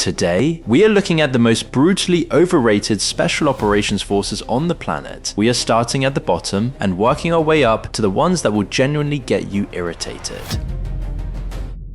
Today, we are looking at the most brutally overrated special operations forces on the planet. We are starting at the bottom and working our way up to the ones that will genuinely get you irritated.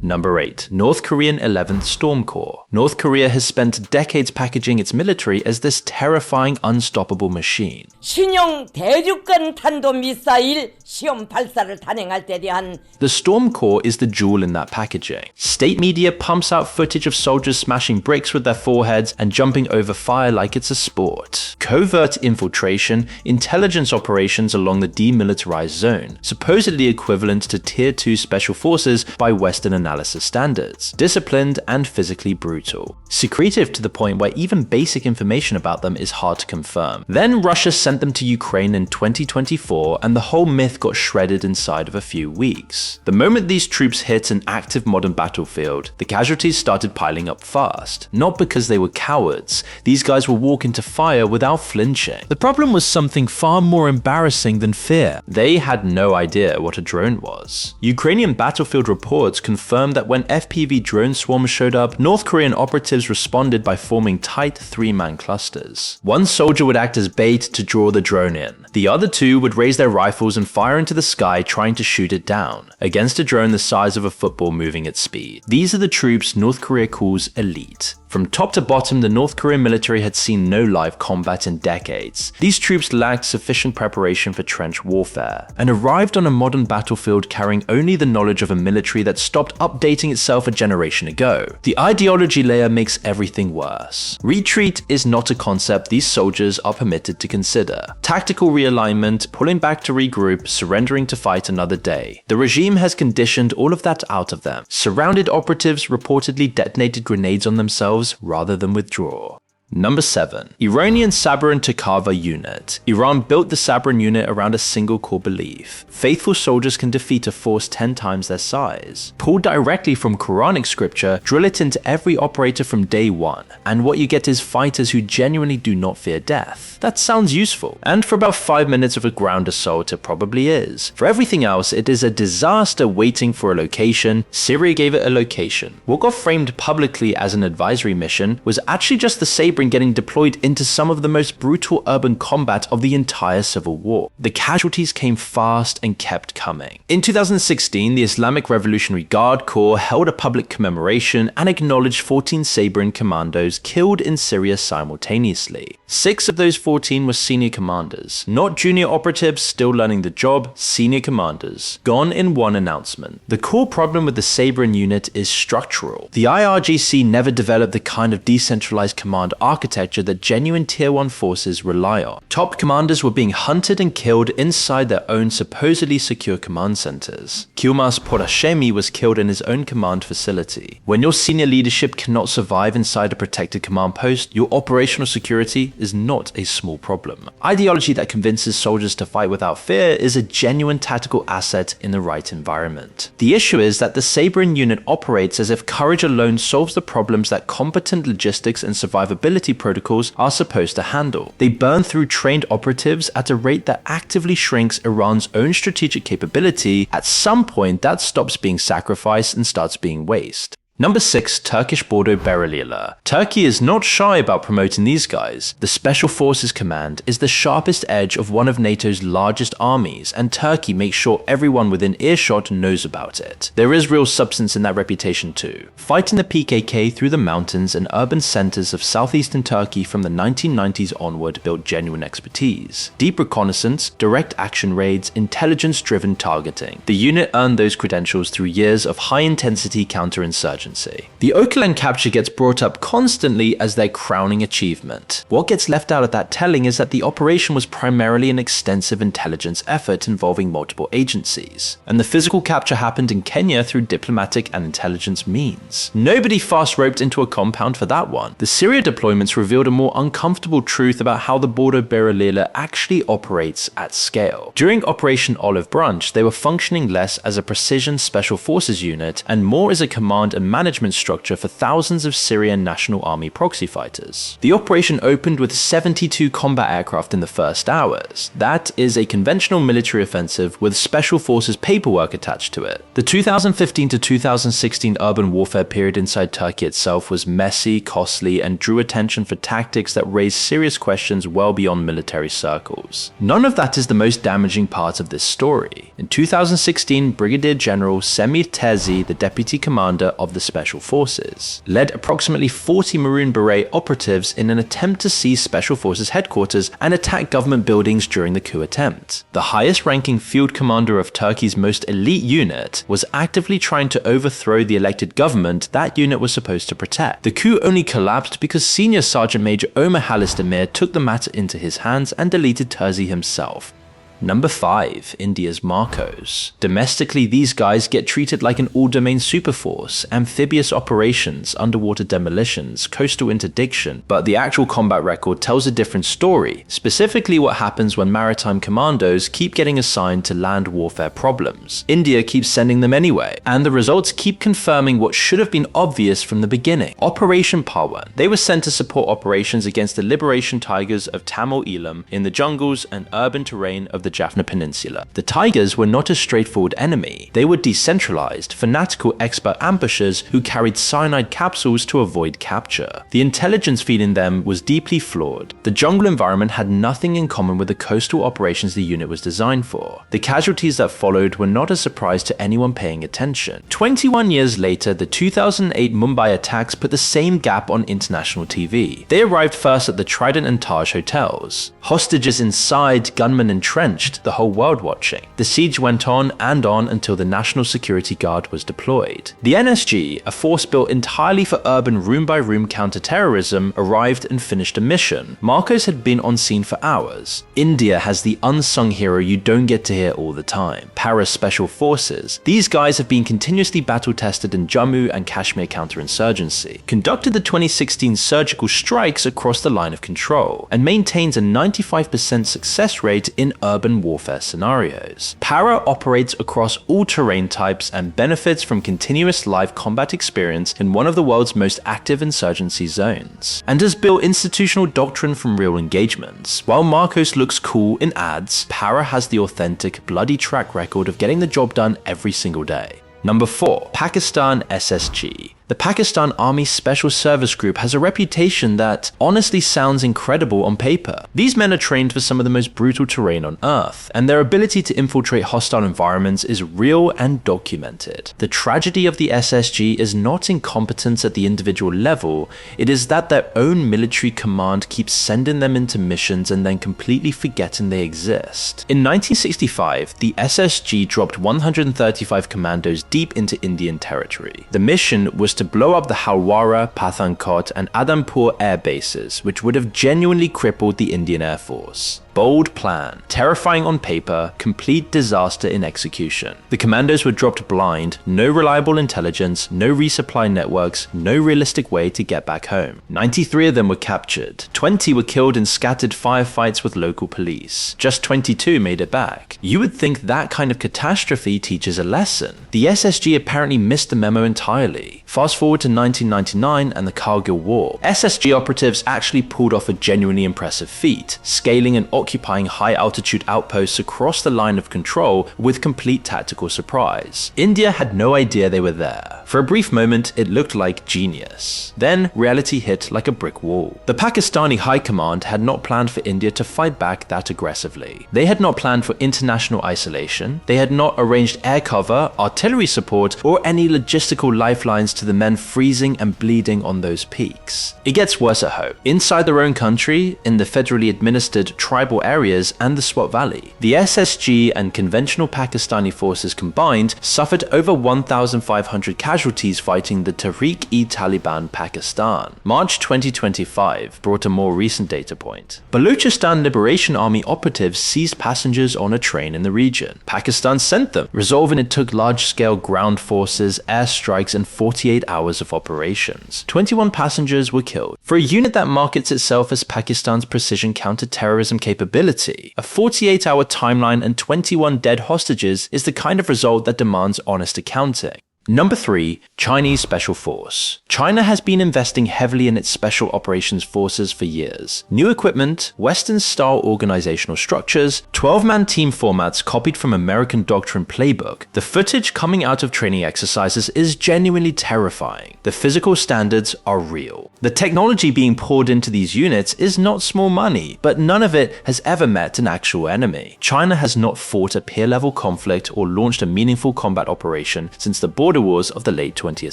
Number 8. North Korean 11th Storm Corps. North Korea has spent decades packaging its military as this terrifying, unstoppable machine. 신형 대륙간 탄도미사일 시험 발사를 단행할 때 대한 The Storm Corps is the jewel in that packaging. State media pumps out footage of soldiers smashing bricks with their foreheads and jumping over fire like it's a sport. Covert infiltration, intelligence operations along the demilitarized zone, supposedly equivalent to Tier 2 special forces by Western analysis standards, disciplined and physically brutal. Secretive to the point where even basic information about them is hard to confirm. Then Russia sent them to Ukraine in 2024 and the whole myth got shredded inside of a few weeks. The moment these troops hit an active modern battlefield, the casualties started piling up fast. Not because they were cowards, these guys will walk into fire without flinching. The problem was something far more embarrassing than fear. They had no idea what a drone was. Ukrainian battlefield reports confirmed that when FPV drone swarms showed up, North Korean operatives responded by forming tight 3-man clusters. One soldier would act as bait to draw the drone in. The other two would raise their rifles and fire into the sky trying to shoot it down, against a drone the size of a football moving at speed. These are the troops North Korea calls elite. From top to bottom, the North Korean military had seen no live combat in decades. These troops lacked sufficient preparation for trench warfare, and arrived on a modern battlefield carrying only the knowledge of a military that stopped updating itself a generation ago. The ideology layer makes everything worse. Retreat is not a concept these soldiers are permitted to consider. Tactical realignment, pulling back to regroup, surrendering to fight another day. The regime has conditioned all of that out of them. Surrounded operatives reportedly detonated grenades on themselves rather than withdraw. Number 7. Iranian Sabr and Toqava Unit. Iran built the Sabr unit around a single core belief. Faithful soldiers can defeat a force 10 times their size. Pulled directly from Quranic scripture, drill it into every operator from day one, and what you get is fighters who genuinely do not fear death. That sounds useful, and for about 5 minutes of a ground assault it probably is. For everything else, it is a disaster waiting for a location. Syria gave it a location. What got framed publicly as an advisory mission was actually just the Sabr getting deployed into some of the most brutal urban combat of the entire civil war. The casualties came fast and kept coming. In 2016, the Islamic Revolutionary Guard Corps held a public commemoration and acknowledged 14 Sabrin commandos killed in Syria simultaneously. 6 of those 14 were senior commanders, not junior operatives still learning the job, senior commanders, gone in one announcement. The core problem with the Sabrin unit is structural. The IRGC never developed the kind of decentralized command architecture that genuine Tier 1 forces rely on. Top commanders were being hunted and killed inside their own supposedly secure command centers. Kilmas Porashemi was killed in his own command facility. When your senior leadership cannot survive inside a protected command post, your operational security is not a small problem. Ideology that convinces soldiers to fight without fear is a genuine tactical asset in the right environment. The issue is that the Sabrin unit operates as if courage alone solves the problems that competent logistics and survivability protocols are supposed to handle. They burn through trained operatives at a rate that actively shrinks Iran's own strategic capability. At some point, that stops being sacrifice and starts being waste. Number 6. Turkish Bordo Bereliler. Turkey is not shy about promoting these guys. The Special Forces Command is the sharpest edge of one of NATO's largest armies, and Turkey makes sure everyone within earshot knows about it. There is real substance in that reputation too. Fighting the PKK through the mountains and urban centers of southeastern Turkey from the 1990s onward built genuine expertise. Deep reconnaissance, direct action raids, intelligence-driven targeting. The unit earned those credentials through years of high-intensity counterinsurgency. The Öcalan capture gets brought up constantly as their crowning achievement. What gets left out of that telling is that the operation was primarily an extensive intelligence effort involving multiple agencies, and the physical capture happened in Kenya through diplomatic and intelligence means. Nobody fast-roped into a compound for that one. The Syria deployments revealed a more uncomfortable truth about how the Bordo Bereliler actually operates at scale. During Operation Olive Branch, they were functioning less as a precision special forces unit and more as a command and management structure for thousands of Syrian National Army proxy fighters. The operation opened with 72 combat aircraft in the first hours. That is a conventional military offensive with special forces paperwork attached to it. The 2015 to 2016 urban warfare period inside Turkey itself was messy, costly, and drew attention for tactics that raised serious questions well beyond military circles. None of that is the most damaging part of this story. In 2016, Brigadier General Semih Terzi, the deputy commander of the Special Forces, led approximately 40 Maroon Beret operatives in an attempt to seize Special Forces headquarters and attack government buildings during the coup attempt. The highest-ranking field commander of Turkey's most elite unit was actively trying to overthrow the elected government that unit was supposed to protect. The coup only collapsed because Senior Sergeant Major Ömer Halis Demir took the matter into his hands and deleted Terzi himself. Number 5. India's Marcos. Domestically, these guys get treated like an all-domain superforce, amphibious operations, underwater demolitions, coastal interdiction, but the actual combat record tells a different story, specifically what happens when maritime commandos keep getting assigned to land warfare problems. India keeps sending them anyway, and the results keep confirming what should have been obvious from the beginning. Operation Pawan. They were sent to support operations against the liberation tigers of Tamil Eelam in the jungles and urban terrain of the Jaffna Peninsula. The tigers were not a straightforward enemy. They were decentralized, fanatical expert ambushers who carried cyanide capsules to avoid capture. The intelligence feeding them was deeply flawed. The jungle environment had nothing in common with the coastal operations the unit was designed for. The casualties that followed were not a surprise to anyone paying attention. 21 years later, the 2008 Mumbai attacks put the same gap on international TV. They arrived first at the Trident and Taj hotels. Hostages inside, gunmen entrenched, the whole world watching. The siege went on until the National Security Guard was deployed. The NSG, a force built entirely for urban room-by-room counter-terrorism, arrived and finished a mission. Marcos had been on scene for hours. India has the unsung hero you don't get to hear all the time, Para Special Forces. These guys have been continuously battle-tested in Jammu and Kashmir counterinsurgency, conducted the 2016 surgical strikes across the line of control, and maintains a 95% success rate in urban warfare scenarios. Para operates across all terrain types and benefits from continuous live combat experience in one of the world's most active insurgency zones, and has built institutional doctrine from real engagements. While Marcos looks cool in ads, Para has the authentic, bloody track record of getting the job done every single day. Number 4. Pakistan SSG. The Pakistan Army Special Service Group has a reputation that honestly sounds incredible on paper. These men are trained for some of the most brutal terrain on Earth, and their ability to infiltrate hostile environments is real and documented. The tragedy of the SSG is not incompetence at the individual level, it is that their own military command keeps sending them into missions and then completely forgetting they exist. In 1965, the SSG dropped 135 commandos deep into Indian territory. The mission was to blow up the Halwara, Pathankot, and Adampur air bases, which would have genuinely crippled the Indian Air Force. Bold plan, terrifying on paper, complete disaster in execution. The commandos were dropped blind, no reliable intelligence, no resupply networks, no realistic way to get back home. 93 of them were captured, 20 were killed in scattered firefights with local police. Just 22 made it back. You would think that kind of catastrophe teaches a lesson. The SSG apparently missed the memo entirely. Fast forward to 1999 and the Kargil War. SSG operatives actually pulled off a genuinely impressive feat, scaling and occupying high-altitude outposts across the line of control with complete tactical surprise. India had no idea they were there. For a brief moment, it looked like genius. Then, reality hit like a brick wall. The Pakistani High Command had not planned for India to fight back that aggressively. They had not planned for international isolation, they had not arranged air cover, artillery support, or any logistical lifelines to the men freezing and bleeding on those peaks. It gets worse at home. Inside their own country, in the federally administered tribal areas and the Swat Valley, the SSG and conventional Pakistani forces combined suffered over 1,500 casualties fighting the Tehreek-e-Taliban Pakistan. March 2025 brought a more recent data point. Balochistan Liberation Army operatives seized passengers on a train in the region. Pakistan sent them, resolving it took large-scale ground forces, airstrikes, and 48 hours of operations. 21 passengers were killed. For a unit that markets itself as Pakistan's precision counter-terrorism capability, a 48-hour timeline and 21 dead hostages is the kind of result that demands honest accounting. Number 3. Chinese Special Force. China has been investing heavily in its Special Operations Forces for years. New equipment, Western-style organizational structures, 12-man team formats copied from American doctrine playbook. The footage coming out of training exercises is genuinely terrifying. The physical standards are real. The technology being poured into these units is not small money, but none of it has ever met an actual enemy. China has not fought a peer-level conflict or launched a meaningful combat operation since the border wars of the late 20th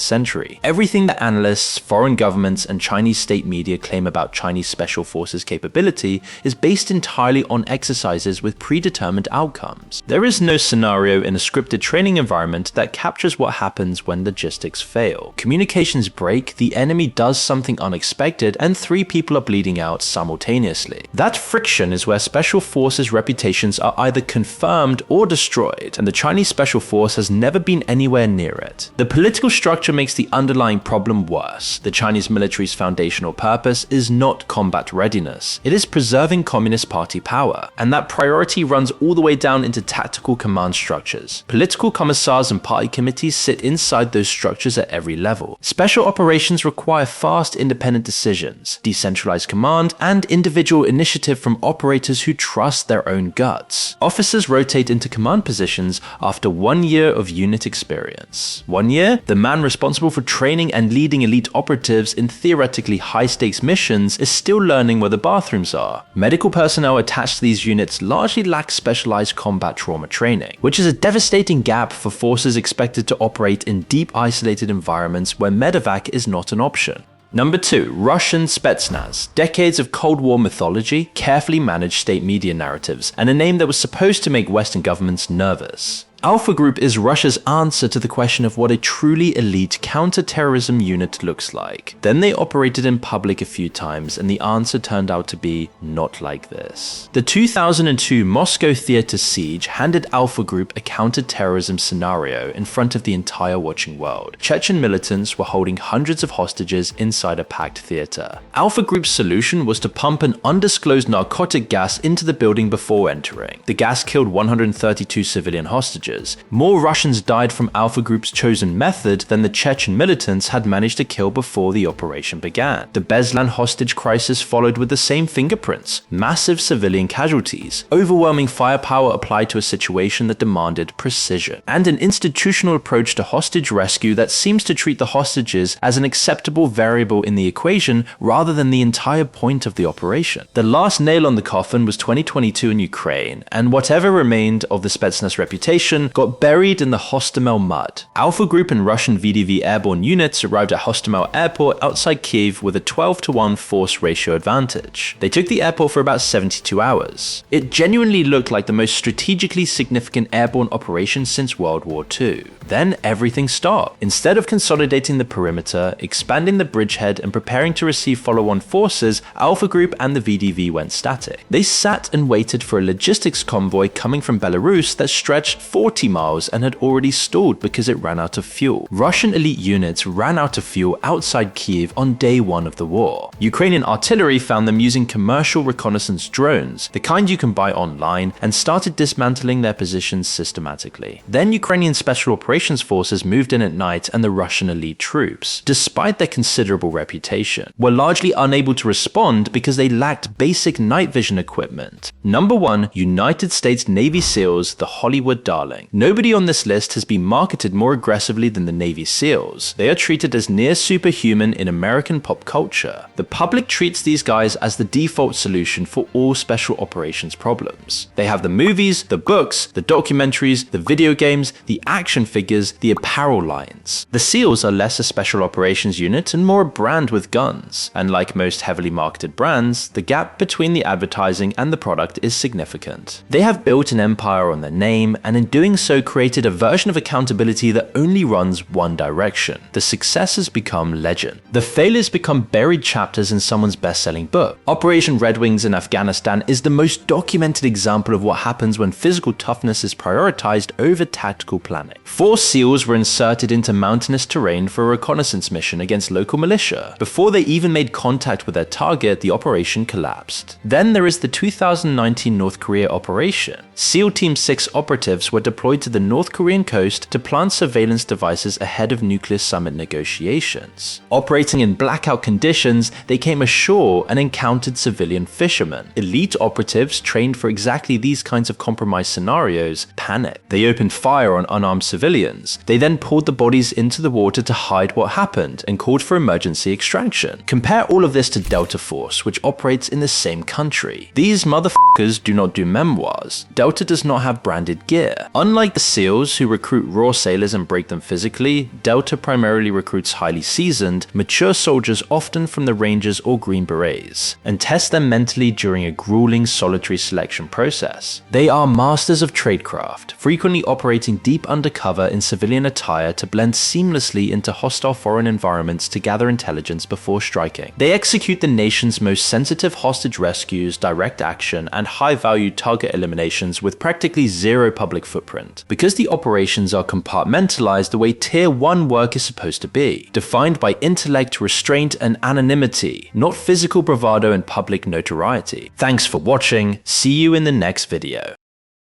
century. Everything that analysts, foreign governments, and Chinese state media claim about Chinese Special Forces capability is based entirely on exercises with predetermined outcomes. There is no scenario in a scripted training environment that captures what happens when logistics fail. Communications break, the enemy does something unexpected, and 3 people are bleeding out simultaneously. That friction is where Special Forces reputations are either confirmed or destroyed, and the Chinese Special Force has never been anywhere near it. The political structure makes the underlying problem worse. The Chinese military's foundational purpose is not combat readiness. It is preserving Communist Party power, and that priority runs all the way down into tactical command structures. Political commissars and party committees sit inside those structures at every level. Special operations require fast, independent decisions, decentralized command, and individual initiative from operators who trust their own guts. Officers rotate into command positions after 1 year of unit experience. 1 year? The man responsible for training and leading elite operatives in theoretically high-stakes missions is still learning where the bathrooms are. Medical personnel attached to these units largely lack specialized combat trauma training, which is a devastating gap for forces expected to operate in deep isolated environments where medevac is not an option. Number 2. Russian Spetsnaz. Decades of Cold War mythology, carefully managed state media narratives, and a name that was supposed to make Western governments nervous. Alpha Group is Russia's answer to the question of what a truly elite counter-terrorism unit looks like. Then they operated in public a few times, and the answer turned out to be not like this. The 2002 Moscow theater siege handed Alpha Group a counter-terrorism scenario in front of the entire watching world. Chechen militants were holding hundreds of hostages inside a packed theater. Alpha Group's solution was to pump an undisclosed narcotic gas into the building before entering. The gas killed 132 civilian hostages. More Russians died from Alpha Group's chosen method than the Chechen militants had managed to kill before the operation began. The Beslan hostage crisis followed with the same fingerprints: massive civilian casualties, overwhelming firepower applied to a situation that demanded precision, and an institutional approach to hostage rescue that seems to treat the hostages as an acceptable variable in the equation rather than the entire point of the operation. The last nail on the coffin was 2022 in Ukraine, and whatever remained of the Spetsnaz reputation got buried in the Hostomel mud. Alpha Group and Russian VDV airborne units arrived at Hostomel airport outside Kyiv with a 12-to-1 force ratio advantage. They took the airport for about 72 hours. It genuinely looked like the most strategically significant airborne operation since World War II. Then everything stopped. Instead of consolidating the perimeter, expanding the bridgehead, and preparing to receive follow-on forces, Alpha Group and the VDV went static. They sat and waited for a logistics convoy coming from Belarus that stretched 40 miles and had already stalled because it ran out of fuel. Russian elite units ran out of fuel outside Kyiv on day 1 of the war. Ukrainian artillery found them using commercial reconnaissance drones, the kind you can buy online, and started dismantling their positions systematically. Then Ukrainian Special Operations Forces moved in at night, and the Russian elite troops, despite their considerable reputation, were largely unable to respond because they lacked basic night vision equipment. Number 1. United States Navy SEALs, the Hollywood darling. Nobody on this list has been marketed more aggressively than the Navy SEALs. They are treated as near superhuman in American pop culture. The public treats these guys as the default solution for all special operations problems. They have the movies, the books, the documentaries, the video games, the action figures, the apparel lines. The SEALs are less a special operations unit and more a brand with guns. And like most heavily marketed brands, the gap between the advertising and the product is significant. They have built an empire on their name, and in doing so created a version of accountability that only runs one direction. The successes become legend. The failures become buried chapters in someone's best-selling book. Operation Red Wings in Afghanistan is the most documented example of what happens when physical toughness is prioritized over tactical planning. 4 4 SEALs were inserted into mountainous terrain for a reconnaissance mission against local militia. Before they even made contact with their target, the operation collapsed. Then there is the 2019 North Korea operation. SEAL Team 6 operatives were deployed to the North Korean coast to plant surveillance devices ahead of nuclear summit negotiations. Operating in blackout conditions, they came ashore and encountered civilian fishermen. Elite operatives trained for exactly these kinds of compromised scenarios panicked. They opened fire on unarmed civilians. They then poured the bodies into the water to hide what happened and called for emergency extraction. Compare all of this to Delta Force, which operates in the same country. These motherfuckers do not do memoirs. Delta does not have branded gear. Unlike the SEALs, who recruit raw sailors and break them physically, Delta primarily recruits highly seasoned, mature soldiers, often from the Rangers or Green Berets, and test them mentally during a grueling solitary selection process. They are masters of tradecraft, frequently operating deep undercover in civilian attire to blend seamlessly into hostile foreign environments to gather intelligence before striking. They execute the nation's most sensitive hostage rescues, direct action, and high-value target eliminations with practically zero public footprint. Because the operations are compartmentalized the way Tier 1 work is supposed to be, defined by intellect, restraint, and anonymity, not physical bravado and public notoriety. Thanks for watching, see you in the next video.